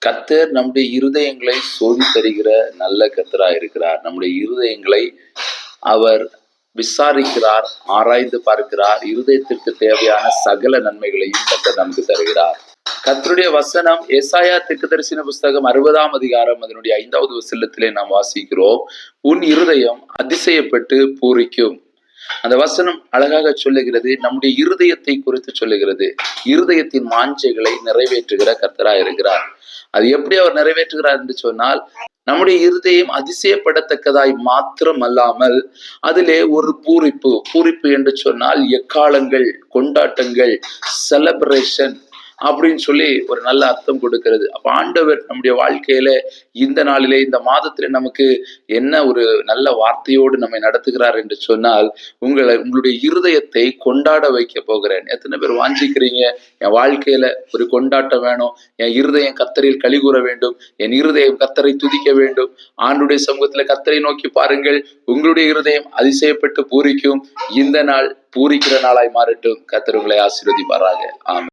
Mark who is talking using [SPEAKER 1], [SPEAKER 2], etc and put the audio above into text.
[SPEAKER 1] கர்த்தர் நம்முடைய இருதயங்களை சோதித்தருகிற நல்ல கர்த்தரா இருக்கிறார். நம்முடைய இருதயங்களை அவர் விசாரிக்கிறார், ஆராய்ந்து பார்க்கிறார். இருதயத்திற்கு தேவையான சகல நன்மைகளையும் கர்த்தர் நமக்கு தருகிறார். கர்த்தருடைய வசனம் ஏசாயா தீர்க்கதரிசன புஸ்தகம் 60ஆம் அதிகாரம் அதனுடைய 5வது வசனத்திலே நாம் வாசிக்கிறோம். உன் இருதயம் அதிசயப்பட்டு பூரிக்கும். அந்த வசனம் அழகாக சொல்லுகிறது, நம்முடைய இருதயத்தை குறித்து சொல்லுகிறது. இருதயத்தின் வாஞ்சைகளை நிறைவேற்றுகிற கர்த்தராய் இருக்கிறார். அது எப்படி அவர் நிறைவேற்றுகிறார் என்று சொன்னால், நம்முடைய இருதயம் அதிசயப்படத்தக்கதாய் மாத்திரம் அல்லாமல் அதிலே ஒரு பூரிப்பு என்று சொன்னால் எக்காலங்கள், கொண்டாட்டங்கள், செலப்ரேஷன் அப்படின்னு சொல்லி ஒரு நல்ல அர்த்தம் கொடுக்கிறது. அப்ப ஆண்டவர் நம்முடைய வாழ்க்கையில இந்த நாளிலே, இந்த மாதத்திலே நமக்கு என்ன ஒரு நல்ல வார்த்தையோடு நம்மை நடத்துகிறார் என்று சொன்னால், உங்களுடைய இருதயத்தை கொண்டாட வைக்க போகிறேன். எத்தனை பேர் வாஞ்சிக்கிறீங்க, என் வாழ்க்கையில ஒரு கொண்டாட்டம் வேணும், என் இருதயம் கர்த்தரில் களிகூற வேண்டும், என் இருதயம் கர்த்தரை துதிக்க வேண்டும். ஆண்டுடைய சமூகத்துல கர்த்தரை நோக்கி பாருங்கள், உங்களுடைய இருதயம் அதிசயப்பட்டு பூரிக்கும். இந்த நாள் பூரிக்கிற நாளாய் மாறட்டும். கர்த்தர் உங்களை ஆசீர்வதிப்பாராக. ஆமென்.